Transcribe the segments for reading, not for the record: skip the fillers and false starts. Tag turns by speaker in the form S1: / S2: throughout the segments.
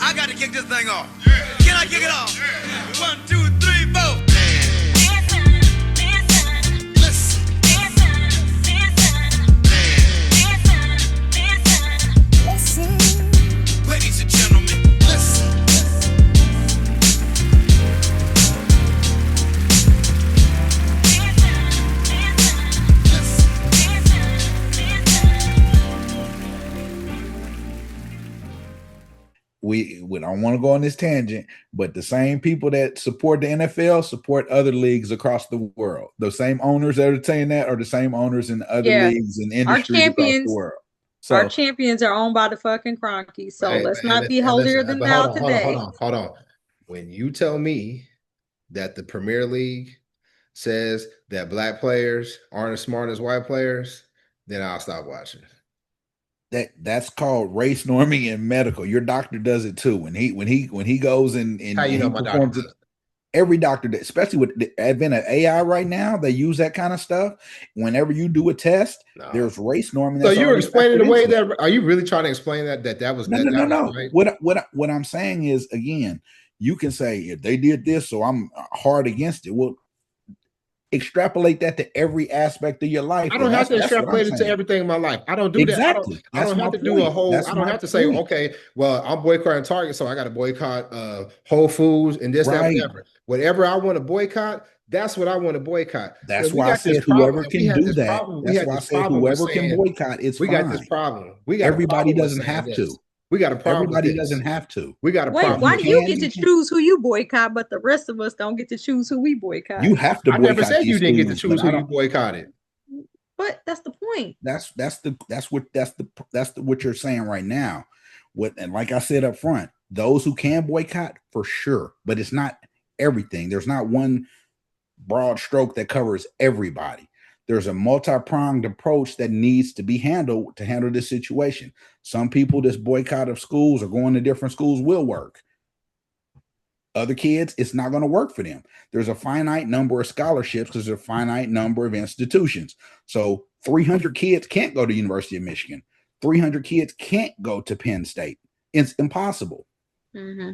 S1: I got to kick this thing off. Can I kick it off? 1, 2, 3, 4. Ladies and gentlemen, listen.
S2: We don't want to go on this tangent, but the same people that support the NFL support other leagues across the world. The same owners that are saying that are the same owners in other leagues and industries across the world.
S3: So our champions are owned by the fucking Cronkies. So let's not be holier than thou today.
S4: Hold on. When you tell me that the Premier League says that black players aren't as smart as white players, then I'll stop watching.
S2: That's called race norming in medical. Your doctor does it too. When he goes and how you know my doctor does it. Every doctor, especially with the advent of AI right now, they use that kind of stuff. Whenever you do a test, there's race norming.
S4: So you're explaining the way that. Are you really trying to explain that was
S2: no?
S4: Right?
S2: What I'm saying is, again, you can say if they did this, so I'm hard against it. Well, extrapolate that to every aspect of your life.
S4: I don't have to extrapolate it to everything in my life. I don't do that. I don't have to do a whole. I don't have to say, okay, well, I'm boycotting Target, so I got to boycott Whole Foods and this, that, whatever. Whatever I want to boycott, that's what I want to boycott.
S2: That's why I said whoever can do that. That's why I said whoever can boycott, it's fine.
S4: We got this problem.
S2: Everybody doesn't have to.
S4: We got a problem.
S2: Everybody doesn't have to.
S4: We got a problem.
S3: Why do you get to choose who you boycott, but the rest of us don't get to choose who we boycott?
S2: You have to.
S4: I never said you didn't get to choose who you boycotted.
S3: But that's the point.
S2: That's what you're saying right now. And like I said up front, those who can boycott for sure, but it's not everything. There's not one broad stroke that covers everybody. There's a multi-pronged approach that needs to be handled to handle this situation. Some people, this boycott of schools or going to different schools will work. Other kids, it's not going to work for them. There's a finite number of scholarships because there's a finite number of institutions. So 300 kids can't go to University of Michigan. 300 kids can't go to Penn State. It's impossible.
S3: Mm-hmm.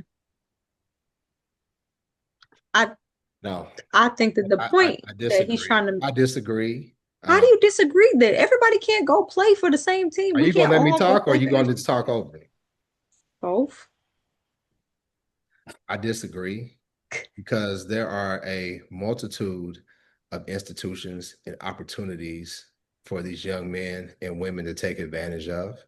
S4: I
S3: think that the point that he's trying to.
S4: I disagree.
S3: How do you disagree that everybody can't go play for the same team?
S4: Are you going to let me talk, or are you going to just talk over me?
S3: Both.
S4: I disagree because there are a multitude of institutions and opportunities for these young men and women to take advantage of.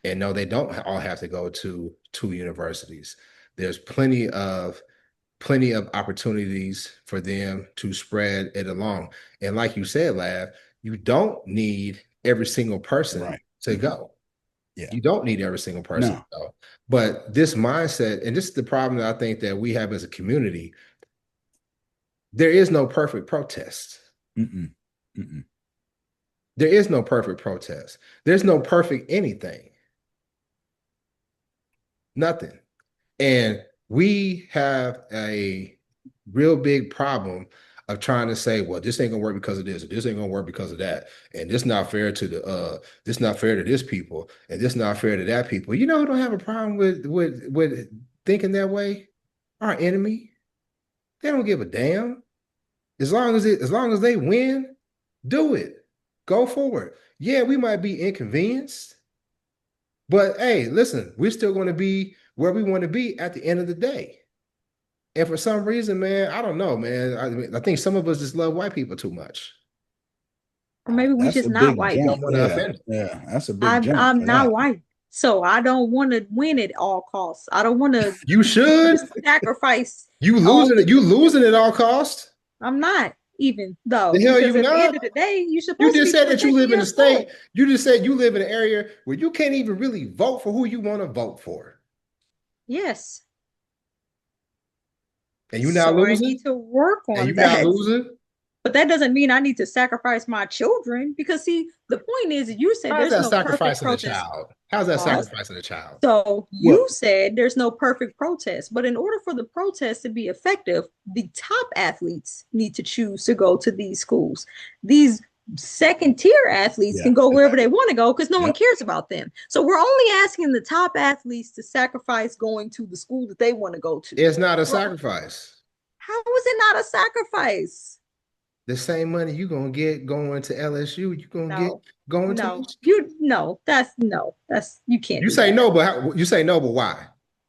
S4: And no, they don't all have to go to 2 universities. There's plenty of opportunities for them to spread it along. And like you said, Lav, you don't need every single person to go. Yeah. You don't need every single person to go. But this mindset, and this is the problem that I think that we have as a community, there is no perfect protest.
S2: Mm-mm. Mm-mm.
S4: There is no perfect protest. There's no perfect anything. Nothing. And we have a real big problem of trying to say, well, this ain't gonna work because of this, or this ain't gonna work because of that, and this not fair to this not fair to this people, and this not fair to that people. You know who don't have a problem with thinking that way? Our enemy. They don't give a damn. As long as they win, do it. Go forward. Yeah, we might be inconvenienced, but hey, listen, we're still going to be where we want to be at the end of the day. And for some reason, man, I don't know, man. I think some of us just love white people too much.
S3: Or maybe we just not white.
S2: Yeah, that's a big jump.
S3: I'm not white, so I don't want to win at all costs. I don't want to.
S4: You should
S3: sacrifice.
S4: You losing it. You losing at all costs.
S3: I'm not even though.
S4: The hell you not?
S3: At the end of the day, you
S4: just said that you live in a state. You just said you live in an area where you can't even really vote for who you want to vote for.
S3: Yes.
S4: And you now losing?
S3: I need to work on that.
S4: And you now losing?
S3: But that doesn't mean I need to sacrifice my children, because see, the point is you said
S4: there's no
S3: sacrificing
S4: perfect protest. How's that sacrificing a child?
S3: So you said there's no perfect protest, but in order for the protest to be effective, the top athletes need to choose to go to these schools. These second tier athletes can go wherever they want to go because no one cares about them. So we're only asking the top athletes to sacrifice going to the school that they want to go to.
S4: It's not a sacrifice.
S3: How is it not a sacrifice?
S4: The same money you're gonna get going to LSU, you're gonna get going to
S3: that's you can't.
S4: You say no, but you say no, but why?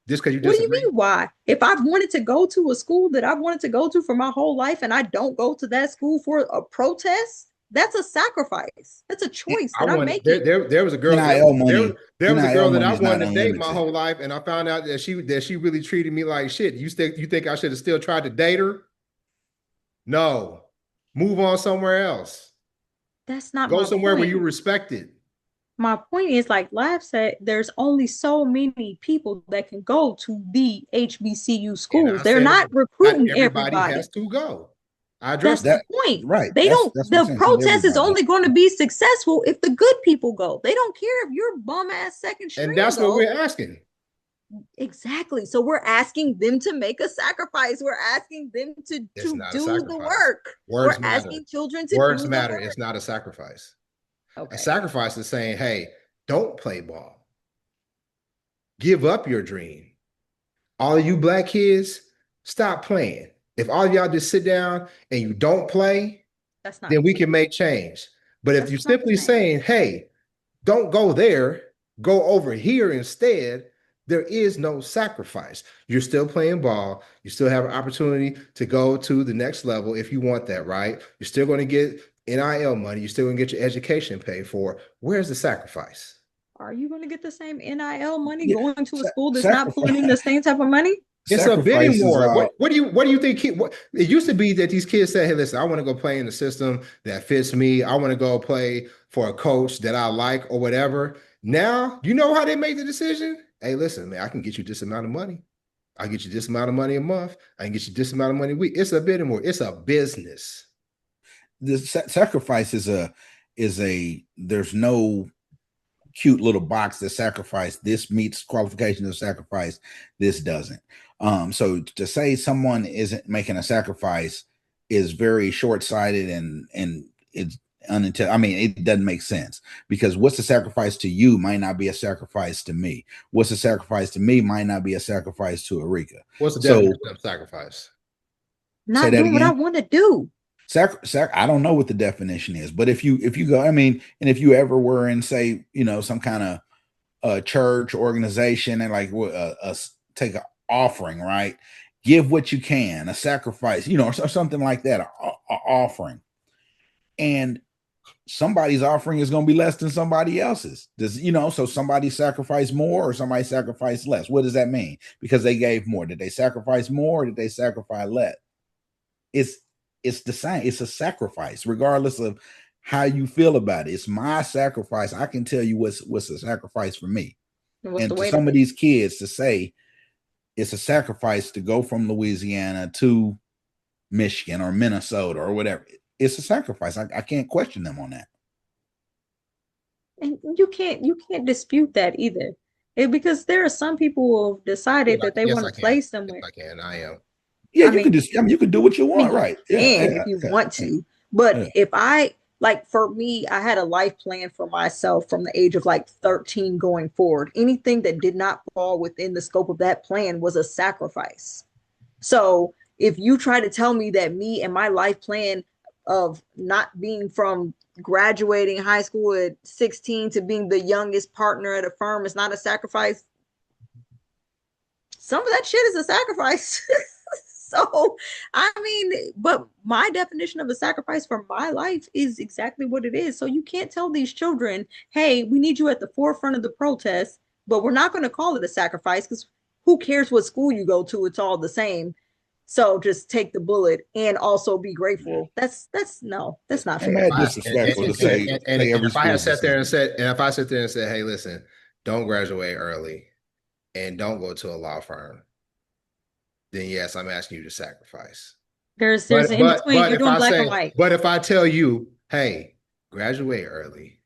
S4: Just because you disagree?
S3: What do you mean why? If I've wanted to go to a school that I've wanted to go to for my whole life and I don't go to that school for a protest, that's a sacrifice. That's a choice that I'm making.
S4: There was a girl. There was a girl that I wanted to date my whole life, and I found out that she really treated me like shit. You think I should have still tried to date her? No, move on somewhere else.
S3: That's not
S4: go somewhere where you're respected.
S3: My point is, like Lab said, there's only so many people that can go to the HBCU schools. They're not recruiting everybody.
S4: Has to go. I
S3: address
S4: that's
S3: the point. Right. They don't. The protest is only going to be successful if the good people go. They don't care if you're bum ass second string.
S4: And that's what we're asking.
S3: Exactly. So we're asking them to make a sacrifice. We're asking them to do the work.
S4: Words
S3: we're
S4: matter.
S3: Asking children to
S4: words
S3: do
S4: matter.
S3: The work.
S4: It's not a sacrifice.
S3: Okay.
S4: A sacrifice is saying, "Hey, don't play ball. Give up your dream. All of you black kids, stop playing. If all of y'all just sit down and you don't play, then we can make change. But if you're simply saying, hey, don't go there, go over here instead, there is no sacrifice. You're still playing ball. You still have an opportunity to go to the next level if you want that, right? You're still going to get NIL money. You're still going to get your education paid for. Where's the sacrifice?
S3: Are you going to get the same NIL money going to a school that's not pulling in the same type of money?
S4: It's a bidding war. What do you think? It used to be that these kids said, "Hey, listen, I want to go play in the system that fits me. I want to go play for a coach that I like or whatever." Now, you know how they make the decision? Hey, listen, man, I can get you this amount of money. I get you this amount of money a month. I can get you this amount of money a week. It's a bidding war. It's a business.
S2: The sacrifice is a. There's no cute little box that sacrifice. This meets qualifications of sacrifice. This doesn't. So to say someone isn't making a sacrifice is very short-sighted and it's unintelligent. I mean, it doesn't make sense because what's a sacrifice to you might not be a sacrifice to me. What's a sacrifice to me might not be a sacrifice to Erika.
S4: What's the definition of sacrifice?
S3: Not doing what I want to do.
S2: I don't know what the definition is, but if you go, I mean, and if you ever were in, say, some kind of church organization and like take an offering, right? Give what you can, a sacrifice, or something like that, a offering, and somebody's offering is going to be less than somebody else's. So somebody sacrificed more or somebody sacrificed less. What does that mean? Because they gave more. Did they sacrifice more or did they sacrifice less? It's the same. It's a sacrifice, regardless of how you feel about it. It's my sacrifice. I can tell you what's a sacrifice for me. And to some of these kids to say it's a sacrifice to go from Louisiana to Michigan or Minnesota or whatever. It's a sacrifice. I can't question them on that.
S3: And you can't dispute that either. Because there are some people who have decided that they want to play somewhere.
S4: Yes, I am.
S2: Yeah, you can do what you want, right?
S3: If you want to. But if for me, I had a life plan for myself from the age of 13 going forward. Anything that did not fall within the scope of that plan was a sacrifice. So if you try to tell me that me and my life plan of not being from graduating high school at 16 to being the youngest partner at a firm is not a sacrifice, some of that shit is a sacrifice. So, but my definition of a sacrifice for my life is exactly what it is. So you can't tell these children, hey, we need you at the forefront of the protest, but we're not going to call it a sacrifice because who cares what school you go to? It's all the same. So just take the bullet and also be grateful. That's not fair.
S2: Disrespectful to say.
S4: And if I sit there and said, hey, listen, don't graduate early and don't go to a law firm, then yes, I'm asking you to sacrifice.
S3: There's in between. You're doing black and white.
S4: But if I tell you, hey, graduate early,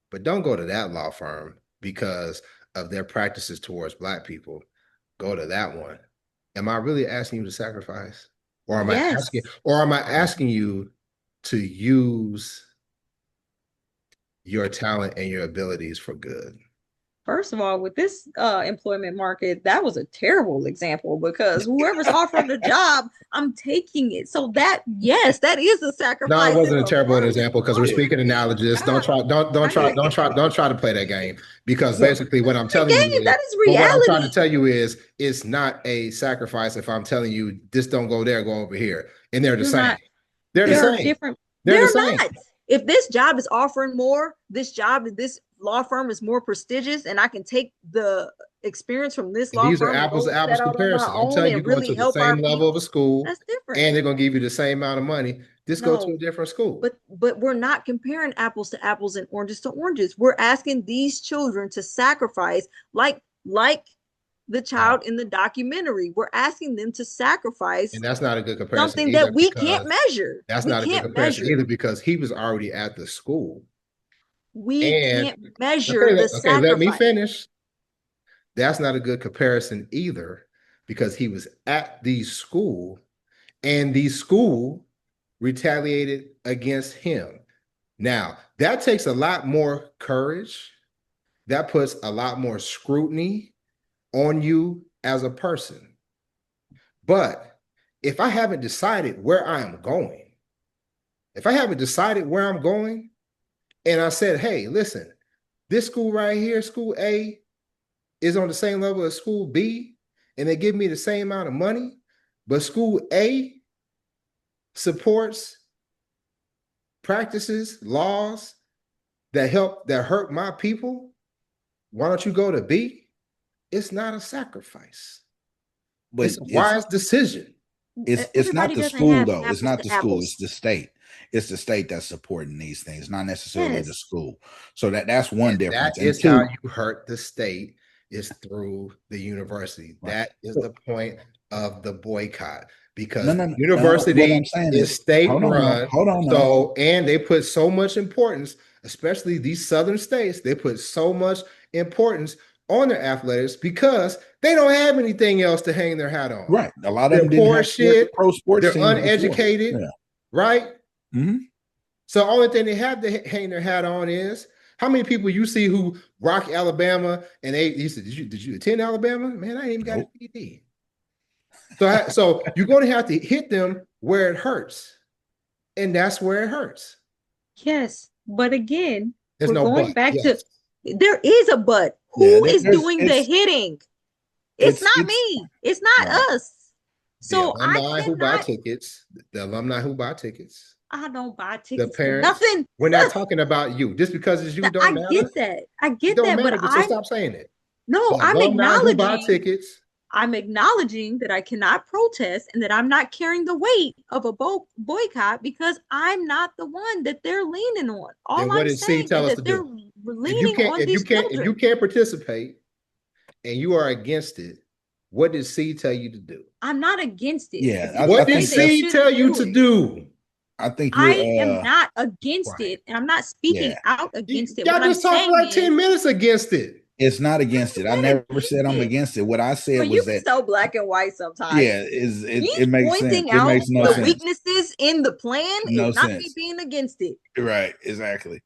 S4: but don't go to that law firm because of their practices towards black people, go to that one. Am I really asking you to sacrifice? Or am I asking you to use your talent and your abilities for good.
S3: First of all, with this employment market, that was a terrible example because whoever's offering the job, I'm taking it. So that, yes, that is a sacrifice.
S4: No, it wasn't a terrible example because we're speaking analogies. Don't try to play that game, because basically what I'm telling you,
S3: that is reality.
S4: What I'm trying to tell you is it's not a sacrifice if I'm telling you this don't go there, go over here, and they're the same. They're the same.
S3: Different.
S4: They're the same.
S3: Not. If this job is offering more, this law firm is more prestigious, and I can take the experience from this law
S4: these
S3: firm.
S4: These are apples to apples comparisons. I'm telling you, going to the same level of a school.
S3: That's different.
S4: And they're going to give you the same amount of money. Go to a different school.
S3: But we're not comparing apples to apples and oranges to oranges. We're asking these children to sacrifice, like the child in the documentary. We're asking them to sacrifice.
S4: And that's not a good comparison.
S3: Something that we can't measure.
S4: That's not a good comparison either, because he was already at the school.
S3: We can't measure the sacrifice.
S4: Let me finish. That's not a good comparison either, because he was at the school and the school retaliated against him. Now, that takes a lot more courage. That puts a lot more scrutiny on you as a person. But if I haven't decided where I am going, and I said, hey, listen, this school right here, school A, is on the same level as school B, and they give me the same amount of money, but school A supports practices, laws that hurt my people, why don't you go to B? It's not a sacrifice. But it's a wise decision.
S2: It's not the school, though. It's not the school. It's the state. It's the state that's supporting these things, not necessarily the school. So that's one difference.
S4: That is how you hurt the state, is through the university. Right. That is the point of the boycott, because university is state run. And they put so much importance, especially these southern states, they put so much importance on their athletics because they don't have anything else to hang their hat on.
S2: Right. A lot of them didn't have pro sports.
S4: They're uneducated. Yeah. Right.
S2: Mm-hmm.
S4: So the only thing they have to hang their hat on is, how many people you see who rock Alabama and he said, did you attend Alabama? Man, I ain't even got a PD. So you're going to have to hit them where it hurts. And that's where it hurts.
S3: Yes. But again,
S4: there's no
S3: going
S4: but.
S3: back to, there is a but. Who is doing the hitting? It's not me. It's not us. So
S4: the alumni who buy tickets. I
S3: don't buy tickets.
S4: The parents.
S3: Nothing.
S4: We're not talking about you. Just because it's you don't matter.
S3: I get that.
S4: But stop saying it.
S3: No, I'm acknowledging.
S4: Who buy tickets.
S3: I'm acknowledging that I cannot protest and that I'm not carrying the weight of a boycott because I'm not the one that they're leaning on. All I'm saying is that they're leaning on these children.
S4: If you can't participate and you are against it, what did C tell you to do?
S3: I'm not against it.
S2: Yeah.
S4: What did C tell you to do?
S2: I think
S3: I am not against it, and I'm not speaking out against it.
S4: Y'all just talked like 10 minutes against it.
S2: It's not against it. I never said I'm against it. What I said was that
S3: so black and white sometimes.
S2: Yeah, it makes sense.
S3: It makes no
S2: sense.
S3: Weaknesses in the plan
S2: No
S3: is not
S2: sense.
S3: me being against it.
S2: Right, exactly.